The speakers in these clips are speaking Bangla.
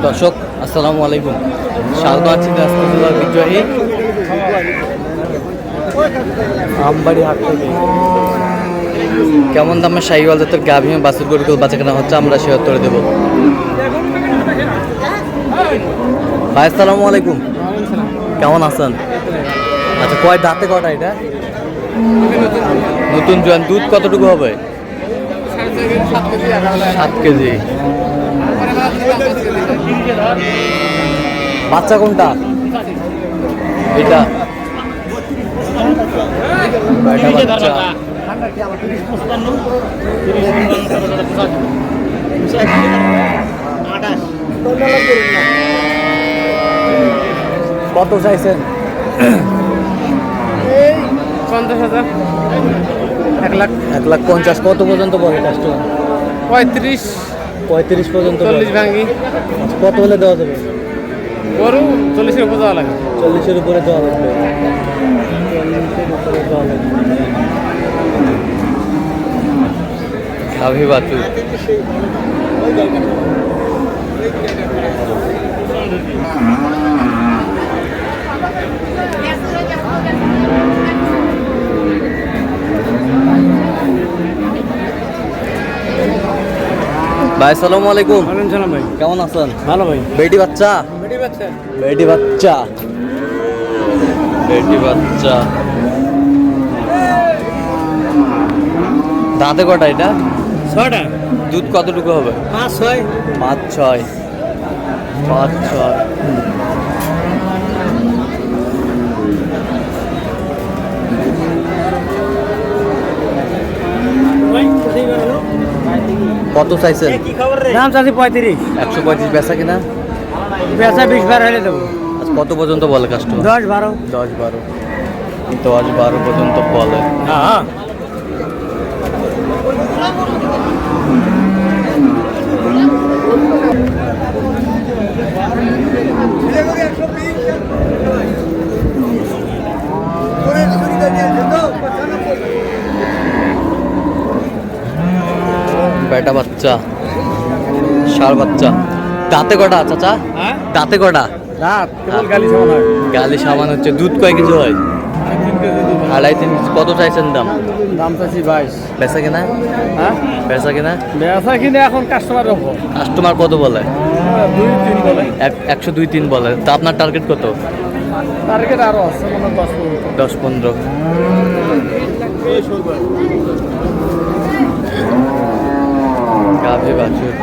দর্শক আসসালামু আলাইকুম, স্বাগত আছি দিনাজপুর বিজয়ী আমবাড়ি হাট থেকে। কেমন দামে শাহিওয়াল জাতের গাভী বাছুর গরুগুলো বাচ্চা কেনা হচ্ছে আমরা সে উত্তরে দেবো। ভাই আসসালামু আলাইকুম, কেমন আছেন? আচ্ছা, কয় দাঁতে কটা এটা? নতুন জোয়ান। দুধ কতটুকু হবে? 7 কেজি। বাচ্চা কোনটা? এটা বাচ্চা। কত চাইছেন? 50,000। 1,50,000। কত পর্যন্ত বলে কাস্টমার? 35 পর্যন্ত। 40 ভাঙি। কত হলে দেওয়া যাবে? গরু 40-এর উপর দেওয়া লাগে। 40-এর উপরে দেওয়া লাগবে। গাভী বাছুর। ভাই আসসালামু আলাইকুম। ভাই কেমন আছেন? ভালো ভাই। বেটি বাচ্চা। দাঁতে কটা এটা? 6টা। দুধ কতটুকু হবে? 5-6। কত চাইছেন? দাম চাচ্ছি 35। 135। বেচা কিনা? বেচা 20-12 হলে দেবো। আচ্ছা, কত পর্যন্ত বলে কাস্টমার? 10-12। 10-12 পর্যন্ত বলে। হ্যাঁ। বেটা বাচ্চা, ষাঁড় বাচ্চা। দাঁতে কটা চাচা? দাঁতে কটা? গালি সামান হচ্ছে। দুধ কয় কেজি হয়? 2.5-3 কেজি। কত চাইছেন দাম? দাম চাচ্ছি 22। বেচা কিনা? বেচা কিনা? বেচা কিনে এখন কাস্টমার রকম। কাস্টমার কত বলে? 2-3 বলে। 102-3 বলে। তা আপনার টার্গেট কত? টার্গেট আরো আছে, 10-15। গাভী বাছুর।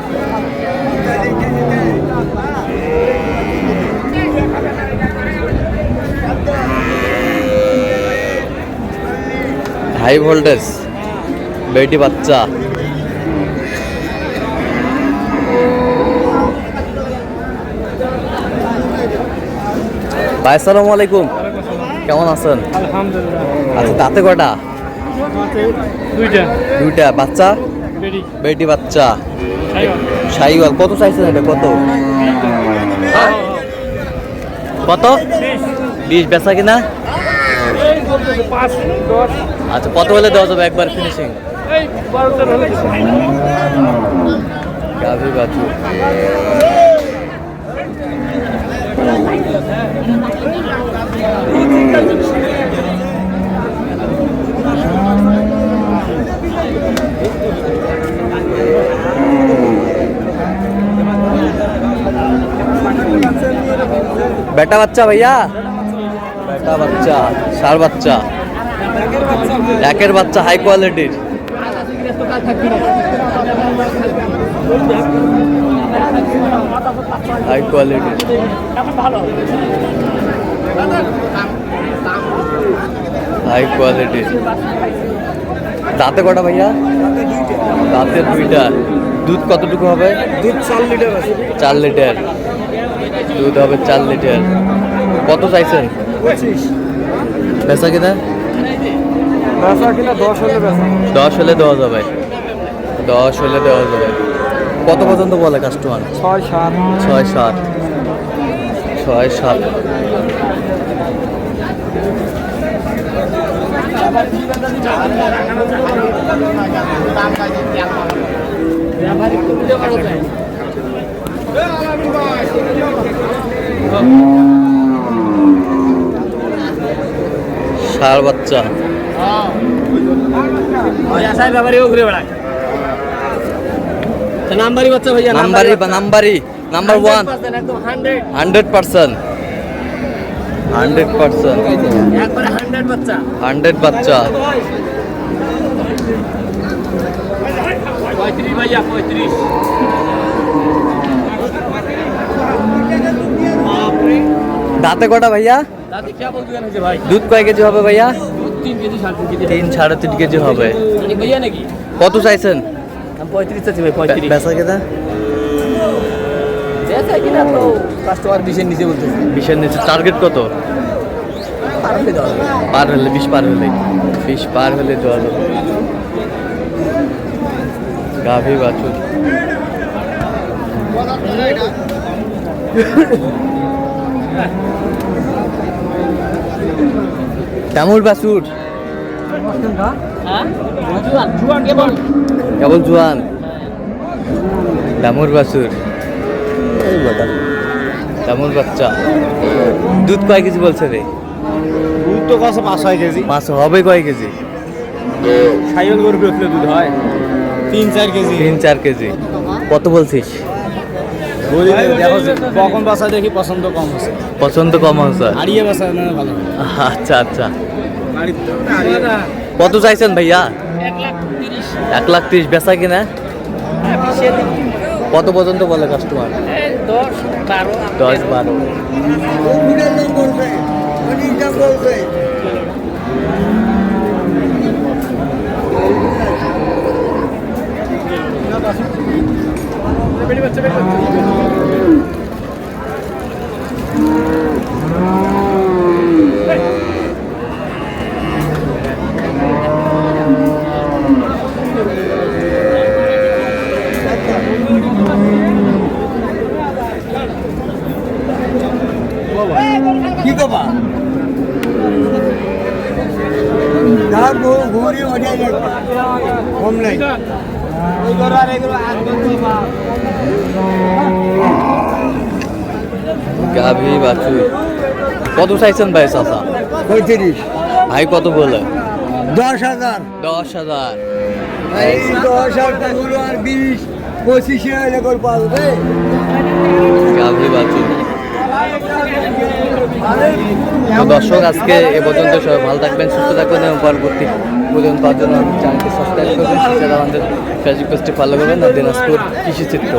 হাই ভোল্টেজ বেটি বাচ্চা। ভাই আসসালামু আলাইকুম, কেমন আছেন? আলহামদুলিল্লাহ। আচ্ছা, দাঁতে কটা? 2টা। বাচ্চা? বেটি বাচ্চা, শাহিওয়াল। কত চাইছেন এটা? কত? 20। বেচা কিনা? 5-10। আচ্ছা, কত হলে দেওয়া যাবে একবার ফিনিশিং? 12-13 হলে। গাভী বাছুর। বেটা বাচ্চা ভাইয়া, বেটা বাচ্চা, ষাঁড় বাচ্চা, একের বাচ্চা, হাই কোয়ালিটির। হাই কোয়ালিটির দাঁতে কটা ভাইয়া? দাঁতে 2টা। দুধ কতটুকু হবে? দুধ 4 লিটার আছে। 4 লিটার দুধ হবে। 4 লিটার। কত চাইছেন? 25। বেচা কিনা? বেচা কিনা 10 হলে বেচা। 10 হলে দেওয়া যাবে। 10 হলে দেওয়া যাবে। কত পর্যন্ত বলে কাস্টমার? 6-7। 6-7। ষাঁড় বাচ্চা। নাম্বারি বাচ্চা ভাইয়া, নাম্বারি বা নাম্বারি নাম্বার 1 একদম 100 100% 100% একবারে 100 বাচ্চা। 100 বাচ্চা। 35 ভাইয়া, 35। দাঁতে কটা ভাইয়া? দাদি क्या बोल दिया ना भाई? দুধ কয় কেজি হবে ভাইয়া? 3 কেজি 3.5 কেজি। 3 3.5 কেজি হবে। মানে भैया নাকি? কত চাইছেন? हम 35 চাচ্ছি ভাই, 35। বেচা কেনা जैसा कि ना तो কাস্টমার 20 এর নিচে বলতেছে। 20 এর নিচে। টার্গেট কত? পার হলে দাও। পার হলে 20 পার হলে 20 পার হলে জল গাভী বাছুর। দামুর বাছুর হ্যাঁ? জুয়ান কেবল। কেবল জোয়ান। দামুর বাছুর। এই বটা দামুর বাচ্চা। দুধ কয় কেজি বলছে রে? দুধ তো কত 5-6 কেজি। মাছ হবে কয় কেজি? সাইল গরু বেচলে দুধ হয় 3-4 কেজি। 3-4 কেজি। কত বলছিস? বলি দেখো কখন বাসা দেখি পছন্দ কম আছে। পছন্দ কম হচ্ছে। হারিয়ে বাসা না ভালো। আচ্ছা আচ্ছা। কত চাইছেন ভাইয়া? 1,30,000। 1,30,000 বেচা কিনা? কত পর্যন্ত বলে কাস্টমার? 10-12। 10-12। কি কবা? ঘুরি ওটাই কম নাই। গাভী বাছুর। কত চাইছেন ভাই চাচা? 35। ভাই কত বলে? 10,000। 10,000। 10,000 টাকা আর 20-25 করে পাবে। গাভী বাছুর। তো দর্শক আজকে এ পর্যন্ত সবাই ভালো থাকবেন, সুস্থ থাকবেন এবং পরবর্তী পর্যন্ত পাওয়ার জন্য চ্যানেলটি সাবস্ক্রাইব করবেন, সেটা আমাদের ফেসবুক পেজটি ফলো করবেন আর দিনাজপুর কৃষি চিত্র।